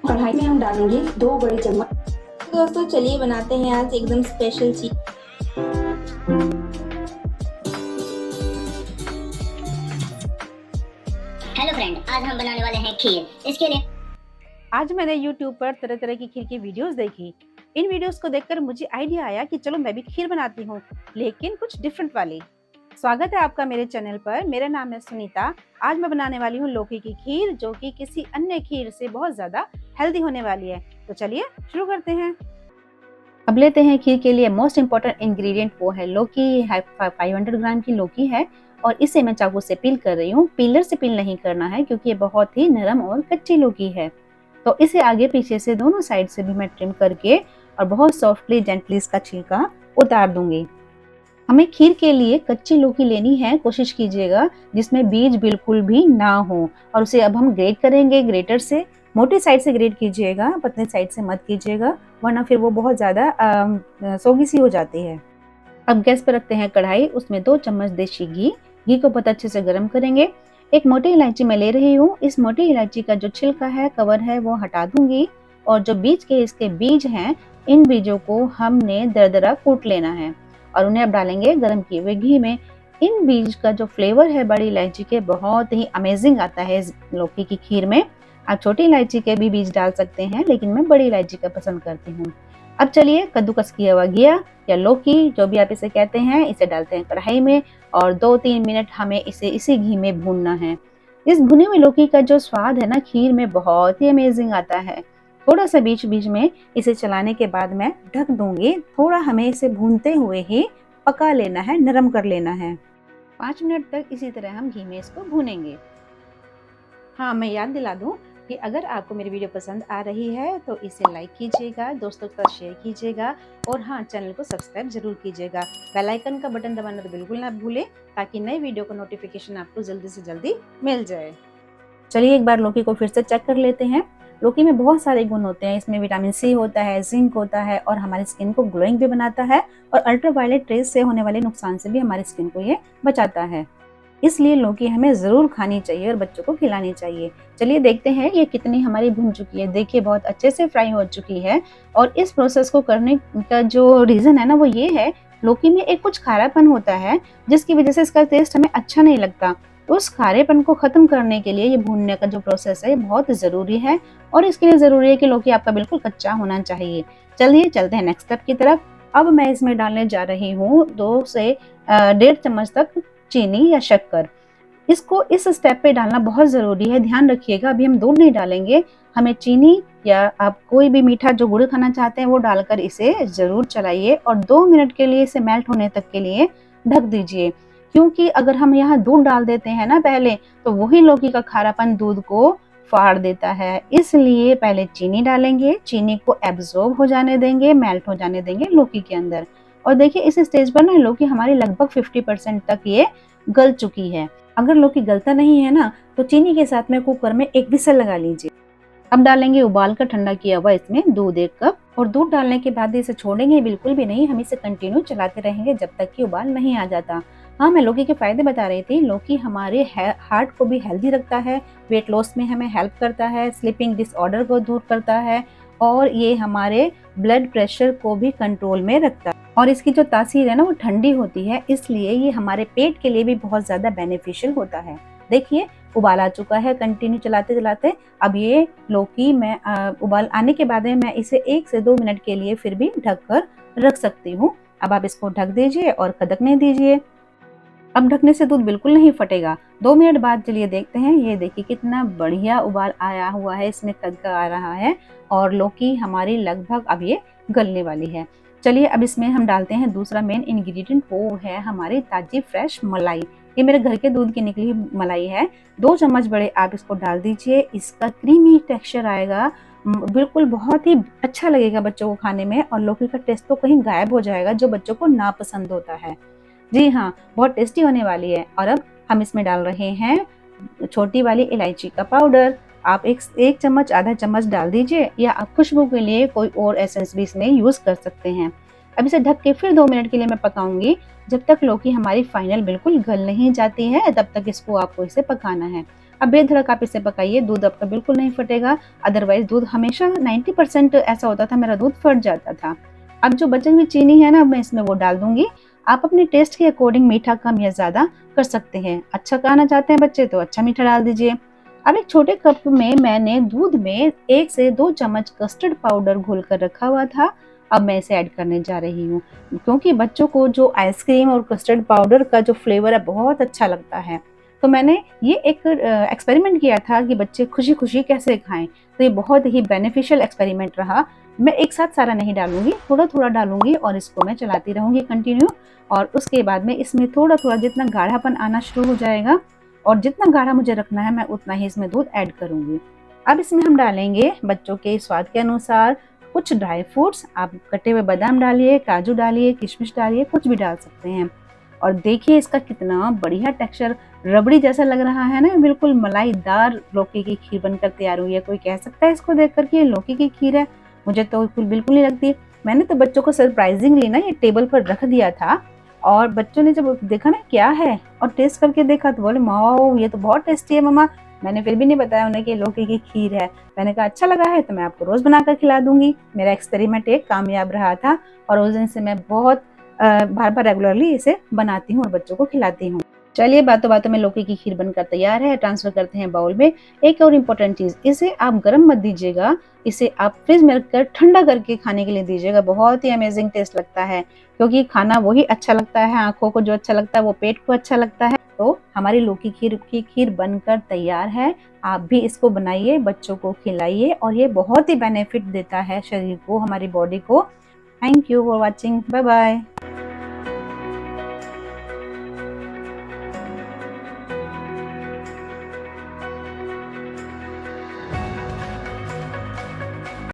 कढ़ाई में हम डालेंगे 2 बड़े चम्मच। तो दोस्तों चलिए बनाते हैं आज एकदम स्पेशल चीज। हेलो फ्रेंड, आज हम बनाने वाले हैं खीर। इसके लिए आज मैंने YouTube पर तरह तरह की खीर की वीडियोस देखी। इन वीडियोस को देखकर मुझे आइडिया आया कि चलो मैं भी खीर बनाती हूँ, लेकिन कुछ डिफरेंट वाली। स्वागत है आपका मेरे चैनल पर। मेरा नाम है सुनीता। आज मैं बनाने वाली हूँ लौकी की खीर, जो कि किसी अन्य खीर से बहुत ज्यादा हेल्दी होने वाली है। तो चलिए शुरू करते हैं। अब लेते हैं खीर के लिए मोस्ट इम्पोर्टेंट इंग्रेडिएंट, वो है लौकी। 500 ग्राम की लौकी है और इसे मैं चाकू से पील कर रही हूँ। पीलर से पील नहीं करना है क्योंकि ये बहुत ही नरम और कच्ची लौकी है। तो इसे आगे पीछे से दोनों साइड से भी मैं ट्रिम करके और बहुत सॉफ्टली जेंटली इसका छिलका उतार दूंगी। हमें खीर के लिए कच्ची लौकी लेनी है। कोशिश कीजिएगा जिसमें बीज बिल्कुल भी ना हो। और उसे अब हम ग्रेट करेंगे ग्रेटर से। मोटी साइड से ग्रेट कीजिएगा, पतली साइड से मत कीजिएगा, वरना फिर वो बहुत ज्यादा सोगी सी हो जाती है। अब गैस पर रखते हैं कढ़ाई, उसमें 2 चम्मच देसी घी। घी को बहुत अच्छे से गर्म करेंगे। एक मोटी इलायची मैं ले रही हूँ। इस मोटी इलायची का जो छिलका है, कवर है, वो हटा दूंगी। और जो बीज के इसके बीज हैं, इन बीजों को हमने दरदरा कूट लेना है और उन्हें अब डालेंगे गर्म किए हुए घी में। इन बीज का जो फ्लेवर है बड़ी इलायची के, बहुत ही अमेजिंग आता है इस लौकी की खीर में। आप छोटी इलायची के भी बीज डाल सकते हैं, लेकिन मैं बड़ी इलायची का पसंद करती हूँ। अब चलिए कद्दूकस किया हुआ घिया या लौकी, जो भी आप इसे कहते हैं, इसे डालते हैं कढ़ाई में और 2-3 मिनट हमें इसे इसी घी में भूनना है। इस भुने हुए लौकी का जो स्वाद है ना खीर में, बहुत ही अमेजिंग आता है। थोड़ा सा बीच बीच में इसे चलाने के बाद मैं ढक दूंगी। थोड़ा हमें इसे भूनते हुए ही पका लेना है, नरम कर लेना है। 5 मिनट तक इसी तरह हम घी में इसको भूनेंगे। हाँ, मैं याद दिला दूं कि अगर आपको मेरी वीडियो पसंद आ रही है तो इसे लाइक कीजिएगा, दोस्तों के साथ शेयर कीजिएगा और हाँ, चैनल को सब्सक्राइब जरूर कीजिएगा। बेल आइकन का बटन दबाना तो बिल्कुल ना भूलें, ताकि नई वीडियो का नोटिफिकेशन आपको जल्दी से जल्दी मिल जाए। चलिए एक बार लौकी को फिर से चेक कर लेते हैं। लौकी में बहुत सारे गुण होते हैं। इसमें विटामिन सी होता है, जिंक होता है और हमारी स्किन को ग्लोइंग भी बनाता है और अल्ट्रावायलेट रेज से होने वाले नुकसान से भी हमारी स्किन को ये बचाता है। इसलिए लौकी हमें जरूर खानी चाहिए और बच्चों को खिलानी चाहिए। चलिए देखते हैं ये कितनी हमारी भुन चुकी है। देखिए बहुत अच्छे से फ्राई हो चुकी है। और इस प्रोसेस को करने का जो रीजन है ना, वो ये है, लौकी में एक कुछ खारापन होता है जिसकी वजह से इसका टेस्ट हमें अच्छा नहीं लगता। तो उस खारेपन को खत्म करने के लिए ये भूनने का जो प्रोसेस है, ये बहुत जरूरी है। और इसके लिए जरूरी है कि लौकी आपका बिल्कुल कच्चा होना चाहिए। चलिए चलते हैं नेक्स्ट स्टेप की तरफ। अब मैं इसमें डालने जा रही हूँ 2 से 1.5 चम्मच तक चीनी या शक्कर। इसको इस स्टेप पे डालना बहुत जरूरी है। ध्यान रखिएगा, अभी हम दूध नहीं डालेंगे। हमें चीनी या आप कोई भी मीठा जो गुड़ खाना चाहते हैं वो डालकर इसे जरूर चलाइए और 2 मिनट के लिए इसे मेल्ट होने तक के लिए ढक दीजिए। क्योंकि अगर हम यहाँ दूध डाल देते हैं ना पहले, तो वही लौकी का खारापन दूध को फाड़ देता है। इसलिए पहले चीनी डालेंगे, चीनी को एब्जॉर्ब हो जाने देंगे, मेल्ट हो जाने देंगे लौकी के अंदर। और देखिए इस स्टेज पर ना लौकी हमारी लगभग 50% तक ये गल चुकी है। अगर लौकी गलता नहीं है ना, तो चीनी के साथ में कुकर में एक विसल लगा लीजिए। अब डालेंगे उबाल कर ठंडा किया हुआ इसमें दूध 1 कप। और दूध डालने के बाद इसे छोड़ेंगे बिल्कुल भी नहीं, हम इसे कंटिन्यू चलाते रहेंगे जब तक कि उबाल नहीं आ जाता। हाँ, मैं लौकी के फायदे बता रही थी। लौकी हमारे हार्ट को भी हेल्दी रखता है, वेट लॉस में हमें हेल्प करता है, स्लीपिंग डिसऑर्डर को दूर करता है और ये हमारे ब्लड प्रेशर को भी कंट्रोल में रखता है। और इसकी जो तासीर है ना, वो ठंडी होती है, इसलिए ये हमारे पेट के लिए भी बहुत ज्यादा बेनिफिशियल होता है। देखिए उबाल आ चुका है कंटिन्यू चलाते चलाते। अब ये लौकी मैं उबाल आने के बाद में मैं इसे 1 से 2 मिनट के लिए फिर भी ढक कर रख सकती हूँ। अब आप इसको ढक दीजिए और खदकने दीजिए। अब ढकने से दूध बिल्कुल नहीं फटेगा। 2 मिनट बाद चलिए देखते हैं। ये देखिए कितना बढ़िया उबाल आया हुआ है, इसमें खदका आ रहा है और लौकी हमारी लगभग अब ये गलने वाली है। चलिए अब इसमें हम डालते हैं दूसरा मेन इंग्रेडिएंट, वो है हमारी ताजी फ्रेश मलाई। ये मेरे घर के दूध की निकली मलाई है। 2 चम्मच बड़े आप इसको डाल दीजिए। इसका क्रीमी टेक्सचर आएगा, बिल्कुल बहुत ही अच्छा लगेगा बच्चों को खाने में और लौकी का टेस्ट तो कहीं गायब हो जाएगा जो बच्चों को नापसंद होता है। जी हाँ, बहुत टेस्टी होने वाली है। और अब हम इसमें डाल रहे हैं छोटी वाली इलायची का पाउडर। आप एक चम्मच आधा चम्मच डाल दीजिए, या आप खुशबू के लिए कोई और एसेंस भी इसमें यूज कर सकते हैं। अब इसे ढक के फिर 2 मिनट के लिए मैं पकाऊंगी। जब तक लौकी हमारी फाइनल बिल्कुल गल नहीं जाती है, तब तक इसको आपको इसे पकाना है। अब बेधड़क आप इसे पकाइए, दूध आपका बिल्कुल नहीं फटेगा। अदरवाइज दूध हमेशा 90% ऐसा होता था, मेरा दूध फट जाता था। अब जो बची हुई चीनी है ना, मैं इसमें वो डाल दूंगी। आप अपने टेस्ट के अकॉर्डिंग मीठा कम या ज़्यादा कर सकते हैं। अच्छा खाना चाहते हैं बच्चे तो अच्छा मीठा डाल दीजिए। अब एक छोटे कप में मैंने दूध में 1 से 2 चम्मच कस्टर्ड पाउडर घोल कर रखा हुआ था। अब मैं इसे ऐड करने जा रही हूँ, क्योंकि बच्चों को जो आइसक्रीम और कस्टर्ड पाउडर का जो फ्लेवर है बहुत अच्छा लगता है। तो मैंने ये एक एक्सपेरिमेंट किया था कि बच्चे खुशी खुशी कैसे खाएं, तो ये बहुत ही बेनिफिशियल एक्सपेरिमेंट रहा। मैं एक साथ सारा नहीं डालूंगी, थोड़ा थोड़ा डालूंगी और इसको मैं चलाती रहूंगी कंटिन्यू। और उसके बाद में इसमें थोड़ा थोड़ा जितना गाढ़ापन आना शुरू हो जाएगा और जितना गाढ़ा मुझे रखना है, मैं उतना ही इसमें दूध ऐड करूंगी। अब इसमें हम डालेंगे बच्चों के स्वाद के अनुसार कुछ ड्राई फ्रूट्स। आप कटे हुए बादाम डालिए, काजू डालिए, किशमिश डालिए, कुछ भी डाल सकते हैं। और देखिए इसका कितना बढ़िया टेक्सचर, रबड़ी जैसा लग रहा है ना, बिल्कुल मलाईदार लौकी की खीर बनकर तैयार हुई है। कोई कह सकता है इसको देखकर कि ये लौकी की खीर है? मुझे तो बिल्कुल नहीं लगती। मैंने तो बच्चों को सरप्राइजिंगली ना ये टेबल पर रख दिया था, और बच्चों ने जब देखा ना क्या है और टेस्ट करके देखा तो बोले माओ ये तो बहुत टेस्टी है मम्मा। मैंने फिर भी नहीं बताया उन्हें कि लौकी की खीर है। मैंने कहा अच्छा लगा है तो मैं आपको रोज बनाकर खिला दूंगी। मेरा एक्सपेरिमेंट एक कामयाब रहा था और उस दिन से मैं बहुत बार बार रेगुलरली इसे बनाती हूँ और बच्चों को खिलाती हूँ। चलिए बातों बातों में लौकी की खीर बनकर तैयार है, ट्रांसफर करते हैं बाउल में। एक और इम्पोर्टेंट चीज, इसे आप गर्म मत दीजिएगा, इसे आप फ्रिज में रखकर ठंडा करके खाने के लिए दीजिएगा। बहुत ही अमेजिंग टेस्ट लगता है, क्योंकि खाना वही अच्छा लगता है, आंखों को जो अच्छा लगता है वो पेट को अच्छा लगता है। तो हमारी लौकी की खीर बनकर तैयार है। आप भी इसको बनाइए, बच्चों को खिलाइए, और ये बहुत ही बेनिफिट देता है शरीर को, हमारी बॉडी को। Thank you for watching, bye bye.